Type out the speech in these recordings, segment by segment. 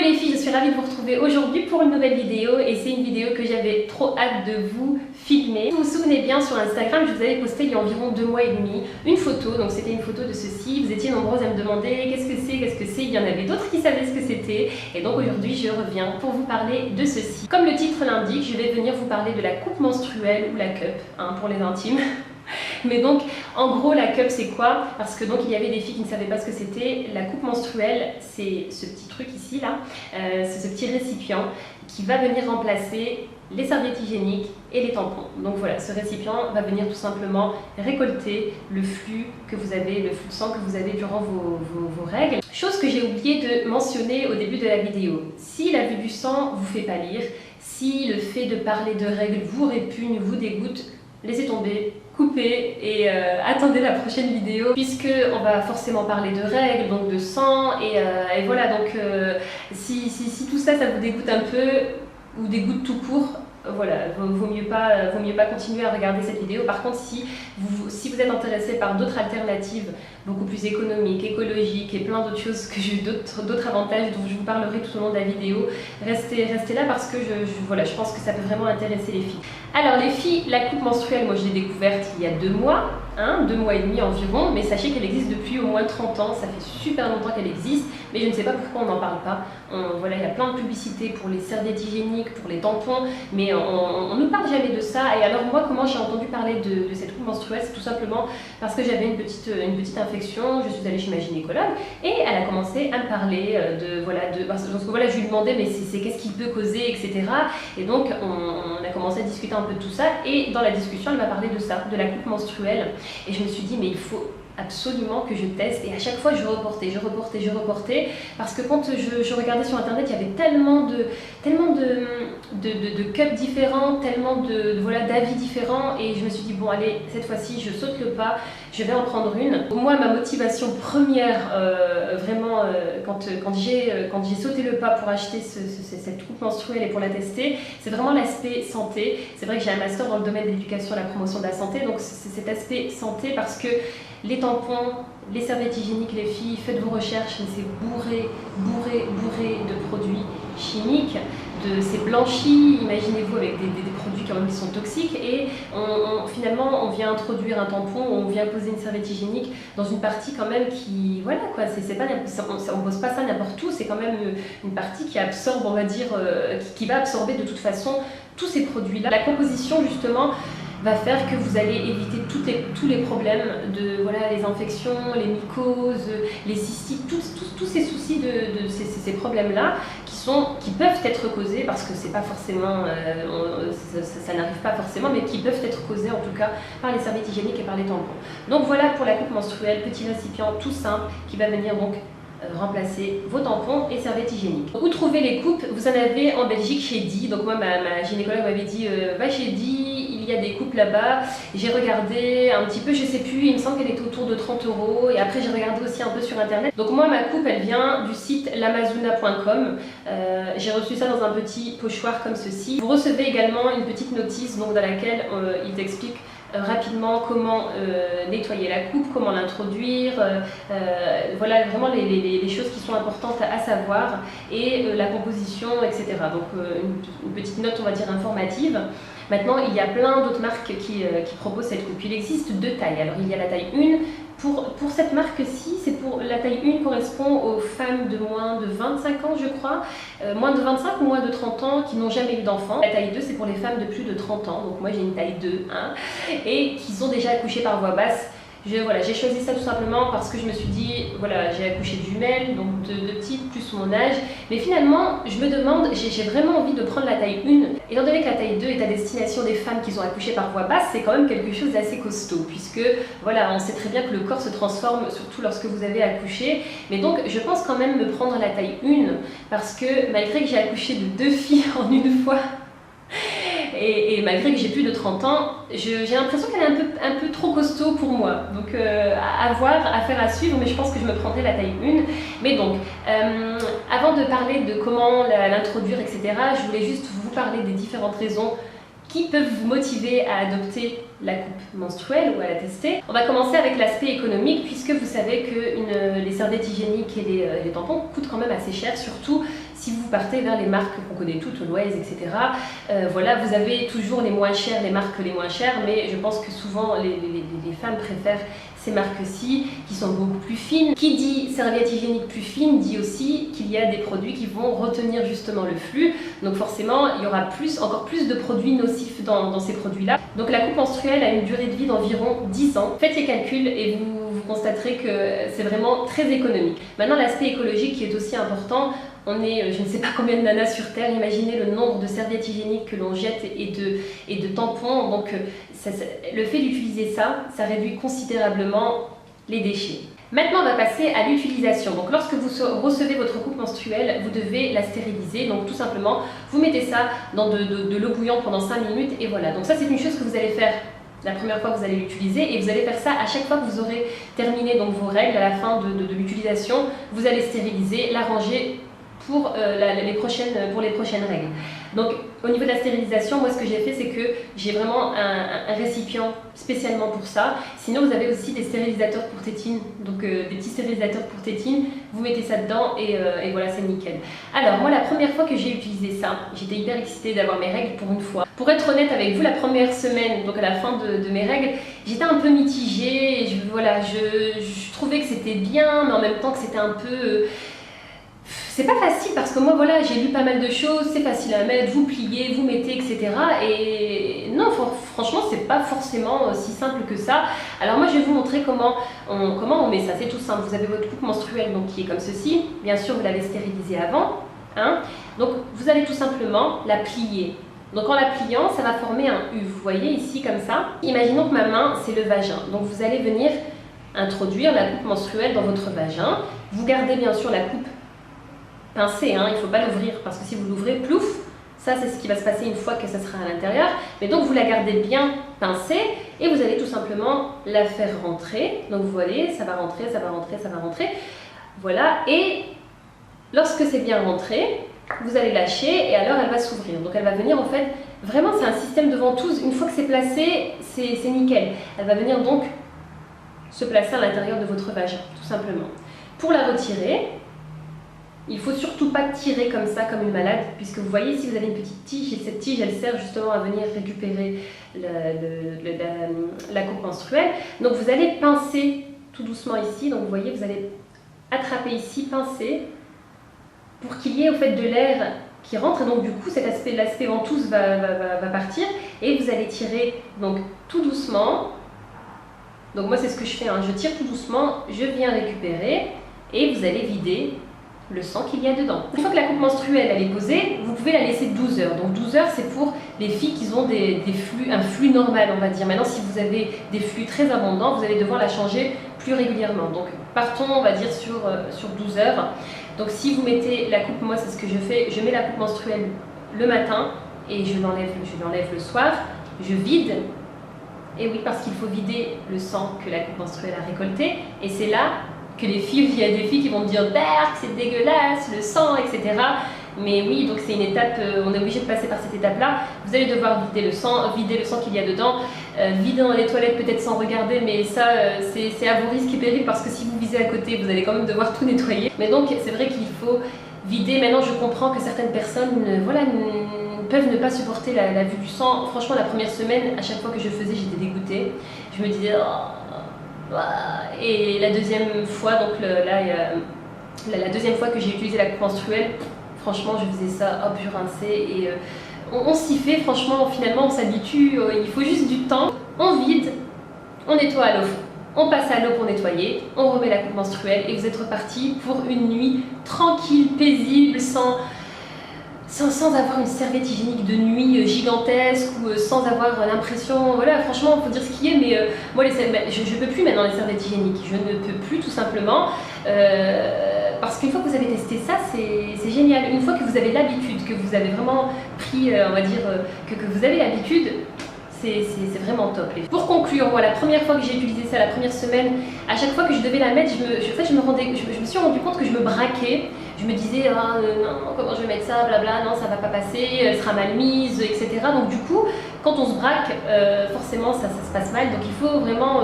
les filles, je suis ravie de vous retrouver aujourd'hui pour une nouvelle vidéo et c'est une vidéo que j'avais trop hâte de vous filmer. Vous vous souvenez bien, sur Instagram, je vous avais posté il y a environ 2 mois et demi une photo, donc c'était une photo de ceci. Vous étiez nombreuses à me demander qu'est-ce que c'est, il y en avait d'autres qui savaient ce que c'était et donc aujourd'hui je reviens pour vous parler de ceci. Comme le titre l'indique, je vais venir vous parler de la coupe menstruelle ou la cup, pour les intimes. Mais donc, en gros, la cup, c'est quoi? Parce que donc il y avait des filles qui ne savaient pas ce que c'était. La coupe menstruelle, c'est ce petit truc ici, là, c'est ce petit récipient qui va venir remplacer les serviettes hygiéniques et les tampons. Donc voilà, ce récipient va venir tout simplement récolter le flux que vous avez, le flux de sang que vous avez durant vos règles. Chose que j'ai oublié de mentionner au début de la vidéo. Si la vue du sang vous fait pâlir, si le fait de parler de règles vous répugne, vous dégoûte, laissez tomber, coupez et attendez la prochaine vidéo puisque on va forcément parler de règles, donc de sang et voilà, donc si tout ça vous dégoûte un peu ou dégoûte tout court, voilà, vaut mieux pas continuer à regarder cette vidéo. Par contre, si vous êtes intéressé par d'autres alternatives beaucoup plus économiques, écologiques et plein d'autres choses, que j'ai d'autres avantages dont je vous parlerai tout au long de la vidéo, restez là parce que voilà, je pense que ça peut vraiment intéresser les filles. Alors les filles, la coupe menstruelle, moi je l'ai découverte il y a 2 mois, 2 mois et demi environ, mais sachez qu'elle existe depuis au moins 30 ans, ça fait super longtemps qu'elle existe, mais je ne sais pas pourquoi on n'en parle pas. Voilà, il y a plein de publicités pour les serviettes hygiéniques, pour les tampons, mais on ne parle jamais de ça. Et alors moi, comment j'ai entendu parler de cette coupe menstruelle, c'est tout simplement parce que j'avais une petite infection, je suis allée chez ma gynécologue, et elle a commencé à me parler parce que voilà, je lui demandais mais c'est qu'est-ce qui peut causer, etc. Et donc on a commencé à discuter un peu de tout ça, et dans la discussion, elle m'a parlé de ça, de la coupe menstruelle. Et je me suis dit, mais il faut absolument que je teste, et à chaque fois je reportais parce que quand je regardais sur internet, il y avait tellement de cups différents, tellement d'avis différents, et je me suis dit bon allez, cette fois-ci je saute le pas, je vais en prendre une. Moi, ma motivation première vraiment quand j'ai sauté le pas pour acheter cette coupe menstruelle et pour la tester, c'est vraiment l'aspect santé. C'est vrai que j'ai un master dans le domaine de l'éducation et la promotion de la santé, donc c'est cet aspect santé parce que les tampons, les serviettes hygiéniques, les filles, faites vos recherches, mais c'est bourré de produits chimiques, c'est blanchi, imaginez-vous, avec des produits quand même qui sont toxiques, et finalement on vient introduire un tampon, on vient poser une serviette hygiénique dans une partie quand même qui, voilà quoi, on pose pas ça n'importe où, c'est quand même une partie qui absorbe, on va dire, qui va absorber de toute façon tous ces produits-là. La composition justement va faire que vous allez éviter tous les problèmes de les infections, les mycoses, les cystites, tous ces soucis de ces problèmes-là qui peuvent être causés, parce que c'est pas forcément, ça n'arrive pas forcément, mais qui peuvent être causés en tout cas par les serviettes hygiéniques et par les tampons. Donc voilà pour la coupe menstruelle, petit récipient tout simple qui va venir donc remplacer vos tampons et serviettes hygiéniques. Où trouver les coupes? Vous en avez en Belgique chez Di. Donc moi ma gynécologue m'avait dit va chez Di, il y a des coupes là-bas. J'ai regardé un petit peu, je sais plus, il me semble qu'elle était autour de 30 €, et après j'ai regardé aussi un peu sur internet. Donc moi ma coupe elle vient du site lamazuna.com. J'ai reçu ça dans un petit pochoir comme ceci. Vous recevez également une petite notice donc dans laquelle ils expliquent rapidement comment nettoyer la coupe, comment l'introduire, voilà vraiment les choses qui sont importantes à savoir, et la composition, etc. Donc une petite note, on va dire, informative. Maintenant, il y a plein d'autres marques qui proposent cette coupe. Il existe 2 tailles. Alors il y a la taille 1. Pour cette marque-ci, la taille 1 correspond aux femmes de moins de 25 ans, je crois, moins de 25 ou moins de 30 ans qui n'ont jamais eu d'enfant. La taille 2, c'est pour les femmes de plus de 30 ans, donc moi j'ai une taille 2, et qui ont déjà accouché par voie basse. J'ai choisi ça tout simplement parce que je me suis dit, voilà, j'ai accouché de jumelles, donc de petites, plus mon âge. Mais finalement, je me demande, j'ai vraiment envie de prendre la taille 1. Étant donné que la taille 2 est à destination des femmes qui ont accouché par voie basse, c'est quand même quelque chose d'assez costaud, puisque voilà, on sait très bien que le corps se transforme, surtout lorsque vous avez accouché. Mais donc, je pense quand même me prendre la taille 1, parce que malgré que j'ai accouché de 2 filles en une fois, et malgré que j'ai plus de 30 ans, j'ai l'impression qu'elle est un peu trop costaud pour moi. Donc à voir, à faire, à suivre, mais je pense que je me prendrai la taille 1. Mais donc, avant de parler de comment l'introduire, etc., je voulais juste vous parler des différentes raisons qui peuvent vous motiver à adopter la coupe menstruelle ou à la tester. On va commencer avec l'aspect économique, puisque vous savez que les serviettes hygiéniques et les tampons coûtent quand même assez cher, surtout si partez vers les marques qu'on connaît toutes, Always, etc., voilà, vous avez toujours les moins chères, les marques les moins chères, mais je pense que souvent les femmes préfèrent ces marques-ci qui sont beaucoup plus fines. Qui dit serviette hygiénique plus fine dit aussi qu'il y a des produits qui vont retenir justement le flux. Donc forcément, il y aura encore plus de produits nocifs dans ces produits-là. Donc la coupe menstruelle a une durée de vie d'environ 10 ans. Faites les calculs et vous constaterez que c'est vraiment très économique. Maintenant, l'aspect écologique qui est aussi important. On est, je ne sais pas combien de nanas sur Terre, imaginez le nombre de serviettes hygiéniques que l'on jette et de tampons. Donc le fait d'utiliser ça réduit considérablement les déchets. Maintenant, on va passer à l'utilisation. Donc lorsque vous recevez votre coupe menstruelle, vous devez la stériliser. Donc tout simplement, vous mettez ça dans de l'eau bouillante pendant 5 minutes et voilà. Donc ça, c'est une chose que vous allez faire la première fois que vous allez l'utiliser et vous allez faire ça à chaque fois que vous aurez terminé donc, vos règles à la fin de l'utilisation. Vous allez stériliser, la ranger pour les prochaines règles. Donc au niveau de la stérilisation, moi ce que j'ai fait c'est que j'ai vraiment un récipient spécialement pour ça. Sinon vous avez aussi des stérilisateurs pour tétine, donc des petits stérilisateurs pour tétine, vous mettez ça dedans et voilà, c'est nickel. Alors moi la première fois que j'ai utilisé ça, j'étais hyper excitée d'avoir mes règles pour une fois. Pour être honnête avec vous, la première semaine, donc à la fin de mes règles, j'étais un peu mitigée, je trouvais que c'était bien, mais en même temps que c'était un peu... c'est pas facile parce que moi voilà, j'ai lu pas mal de choses, c'est facile à mettre, vous pliez, vous mettez, etc. Et non, franchement, c'est pas forcément si simple que ça. Alors moi, je vais vous montrer comment on met ça. C'est tout simple. Vous avez votre coupe menstruelle donc, qui est comme ceci. Bien sûr, vous l'avez stérilisée avant. Hein. Donc vous allez tout simplement la plier. Donc en la pliant, ça va former un U. Vous voyez ici comme ça. Imaginons que ma main, c'est le vagin. Donc vous allez venir introduire la coupe menstruelle dans votre vagin. Vous gardez bien sûr la coupe pincée, hein, il ne faut pas l'ouvrir parce que si vous l'ouvrez, plouf, ça c'est ce qui va se passer une fois que ça sera à l'intérieur. Mais donc vous la gardez bien pincée et vous allez tout simplement la faire rentrer. Donc vous voyez, ça va rentrer, ça va rentrer, ça va rentrer. Voilà, et lorsque c'est bien rentré, vous allez lâcher et alors elle va s'ouvrir. Donc elle va venir en fait, vraiment c'est un système de ventouse, une fois que c'est placé, c'est nickel. Elle va venir donc se placer à l'intérieur de votre vagin, tout simplement. Pour la retirer, il ne faut surtout pas tirer comme ça, comme une malade, puisque vous voyez ici vous avez une petite tige, et cette tige elle sert justement à venir récupérer la coupe menstruelle. Donc vous allez pincer tout doucement ici, donc vous voyez vous allez attraper ici, pincer, pour qu'il y ait au fait de l'air qui rentre, et donc du coup l'aspect ventouse va partir, et vous allez tirer donc tout doucement. Donc moi c'est ce que je fais, hein. Je tire tout doucement, je viens récupérer, et vous allez vider le sang qu'il y a dedans. Une fois que la coupe menstruelle elle est posée, vous pouvez la laisser 12 heures. Donc 12 heures c'est pour les filles qui ont un flux normal on va dire. Maintenant si vous avez des flux très abondants, vous allez devoir la changer plus régulièrement. Donc partons on va dire sur 12 heures. Donc si vous mettez la coupe, moi c'est ce que je fais, je mets la coupe menstruelle le matin et je l'enlève le soir, je vide. Et oui, parce qu'il faut vider le sang que la coupe menstruelle a récolté, et c'est là que les filles, il y a des filles qui vont me dire Berk, c'est dégueulasse, le sang, etc. Mais oui, donc c'est une étape, on est obligé de passer par cette étape-là. Vous allez devoir vider le sang qu'il y a dedans, vider dans les toilettes peut-être sans regarder, mais ça c'est à vos risques et périls parce que si vous visez à côté, vous allez quand même devoir tout nettoyer. Mais donc c'est vrai qu'il faut vider. Maintenant je comprends que certaines personnes peuvent ne pas supporter la vue du sang. Franchement la première semaine, à chaque fois que je faisais, j'étais dégoûtée. Je me disais et la deuxième fois, donc la deuxième fois que j'ai utilisé la coupe menstruelle, franchement je faisais ça, hop je rinçais et on s'y fait, franchement finalement on s'habitue, il faut juste du temps. On vide, on nettoie à l'eau, on passe à l'eau pour nettoyer, on remet la coupe menstruelle et vous êtes reparti pour une nuit tranquille, paisible, sans avoir une serviette hygiénique de nuit gigantesque ou sans avoir l'impression, voilà, franchement, il faut dire ce qui est, mais moi, je ne peux plus maintenant les serviettes hygiéniques, je ne peux plus tout simplement, parce qu'une fois que vous avez testé ça, c'est génial. Une fois que vous avez l'habitude, que vous avez vraiment pris, on va dire, que vous avez l'habitude, c'est vraiment top. Et pour conclure, moi, la première fois que j'ai utilisé ça, la première semaine, à chaque fois que je devais la mettre, je me suis rendu compte que je me braquais. Je me disais, non, comment je vais mettre ça, blabla, non, ça va pas passer, elle sera mal mise, etc. Donc du coup, quand on se braque, forcément, ça se passe mal. Donc il faut vraiment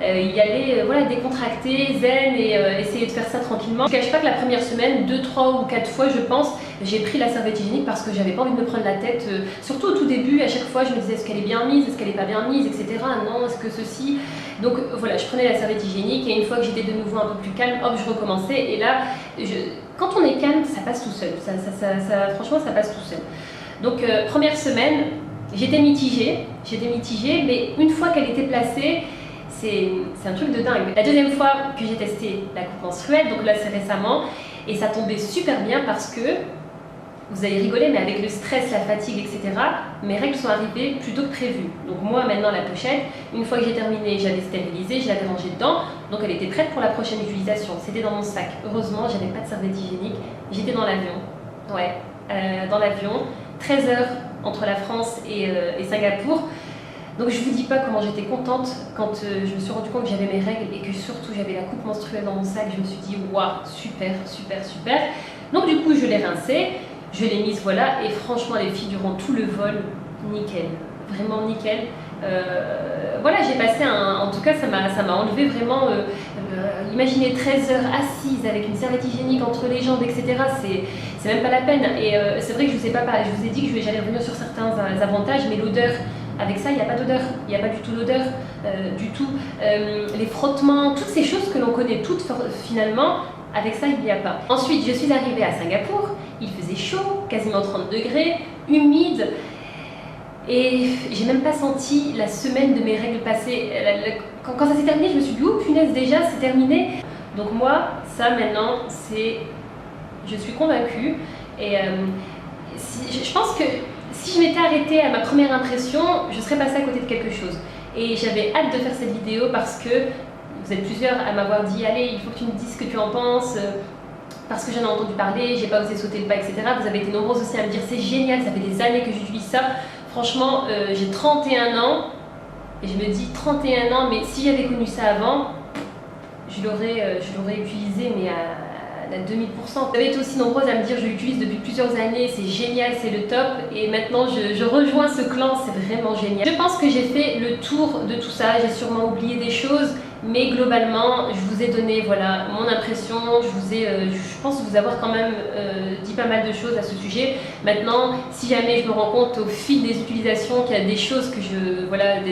y aller voilà, décontracté, zen et essayer de faire ça tranquillement. Je ne cache pas que la première semaine, 2, 3 ou 4 fois je pense, j'ai pris la serviette hygiénique parce que j'avais pas envie de me prendre la tête. Surtout au tout début, à chaque fois je me disais est-ce qu'elle est bien mise, est-ce qu'elle est pas bien mise, etc. Non, est-ce que ceci. Donc voilà, je prenais la serviette hygiénique et une fois que j'étais de nouveau un peu plus calme, hop, je recommençais. Et là, quand on est calme, ça passe tout seul. Franchement, ça passe tout seul. Donc première semaine, j'étais mitigée, mais une fois qu'elle était placée, c'est un truc de dingue. La deuxième fois que j'ai testé la coupe menstruelle, donc là c'est récemment, et ça tombait super bien parce que, vous allez rigoler, mais avec le stress, la fatigue, etc., mes règles sont arrivées plus tôt que prévu. Donc moi maintenant la pochette, une fois que j'ai terminé, j'avais stérilisé, je l'avais rangée dedans, donc elle était prête pour la prochaine utilisation. C'était dans mon sac. Heureusement, j'avais pas de serviette hygiénique, j'étais dans l'avion. Ouais, dans l'avion, 13 heures entre la France et Singapour. Donc je vous dis pas comment j'étais contente quand je me suis rendu compte que j'avais mes règles et que surtout j'avais la coupe menstruelle dans mon sac. Je me suis dit waouh, super, super, super. Donc du coup je l'ai rincée, je l'ai mise voilà et franchement les filles durant tout le vol, nickel, vraiment nickel. Voilà, j'ai passé en tout cas ça m'a enlevé vraiment, imaginez 13 heures assises avec une serviette hygiénique entre les jambes, etc. C'est même pas la peine. Et c'est vrai que je vous ai pas parlé, je vous ai dit que j'allais revenir sur certains avantages, mais l'odeur, avec ça il n'y a pas d'odeur, il n'y a pas du tout d'odeur, du tout. Les frottements, toutes ces choses que l'on connaît toutes finalement, avec ça il n'y a pas. Ensuite je suis arrivée à Singapour, il faisait chaud, quasiment 30 degrés, humide. Et j'ai même pas senti la semaine de mes règles passer. Quand ça s'est terminé, je me suis dit oh punaise, déjà c'est terminé. Donc moi, ça maintenant, je suis convaincue. Et je pense que si je m'étais arrêtée à ma première impression, je serais passée à côté de quelque chose. Et j'avais hâte de faire cette vidéo parce que vous êtes plusieurs à m'avoir dit allez, il faut que tu me dises ce que tu en penses. Parce que j'en ai entendu parler, j'ai pas osé sauter le pas, etc. Vous avez été nombreuses aussi à me dire c'est génial, ça fait des années que j'utilise ça. Franchement, j'ai 31 ans et je me dis 31 ans, mais si j'avais connu ça avant, je l'aurais utilisé, mais à 2000%. Vous avez été aussi nombreuses à me dire je l'utilise depuis plusieurs années, c'est génial, c'est le top, et maintenant je rejoins ce clan, c'est vraiment génial. Je pense que j'ai fait le tour de tout ça, j'ai sûrement oublié des choses, mais globalement, je vous ai donné voilà, mon impression, je pense vous avoir quand même dit pas mal de choses à ce sujet. Maintenant, si jamais je me rends compte au fil des utilisations qu'il y a des choses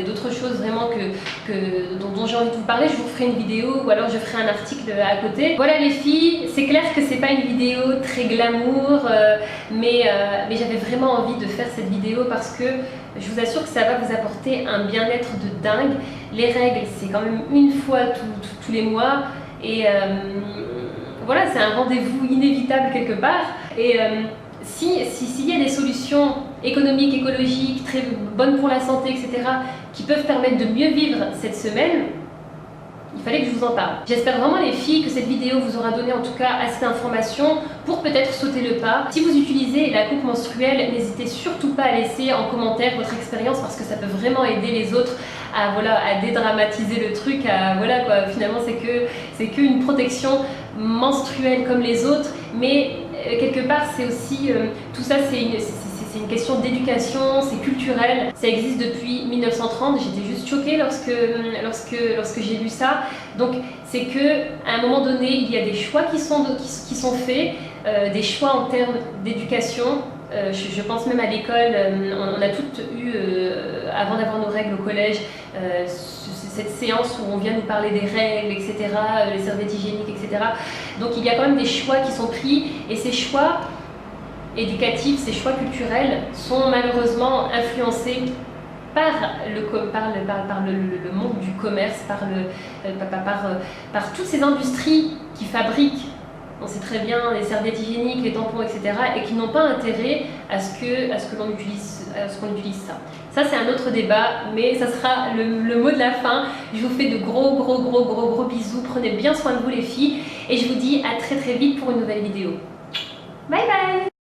d'autres choses vraiment dont j'ai envie de vous parler, je vous ferai une vidéo ou alors je ferai un article à côté. Voilà les filles, c'est clair que c'est pas une vidéo très glamour, mais j'avais vraiment envie de faire cette vidéo parce que je vous assure que ça va vous apporter un bien-être de dingue. Les règles, c'est quand même une fois tous les mois et voilà, c'est un rendez-vous inévitable quelque part. Et s'il y a des solutions économiques, écologiques, très bonnes pour la santé, etc., qui peuvent permettre de mieux vivre cette semaine, il fallait que je vous en parle. J'espère vraiment les filles que cette vidéo vous aura donné en tout cas assez d'informations pour peut-être sauter le pas. Si vous utilisez la coupe menstruelle, n'hésitez surtout pas à laisser en commentaire votre expérience parce que ça peut vraiment aider les autres à dédramatiser le truc, finalement c'est qu'une protection menstruelle comme les autres, mais quelque part c'est aussi, tout ça c'est une question d'éducation, c'est culturel, ça existe depuis 1930, j'étais juste choquée lorsque j'ai lu ça. Donc c'est que à un moment donné, il y a des choix qui sont faits, des choix en termes d'éducation. Je pense même à l'école, on a toutes eu, avant d'avoir nos règles au collège, cette séance où on vient nous parler des règles, etc., les serviettes hygiéniques, etc. Donc il y a quand même des choix qui sont pris et ces choix éducatifs, ces choix culturels sont malheureusement influencés par le monde du commerce, par toutes ces industries qui fabriquent, on sait très bien, les serviettes hygiéniques, les tampons, etc., et qui n'ont pas intérêt à ce qu'on utilise ça. Ça c'est un autre débat, mais ça sera le mot de la fin. Je vous fais de gros bisous, prenez bien soin de vous les filles, et je vous dis à très vite pour une nouvelle vidéo. Bye bye.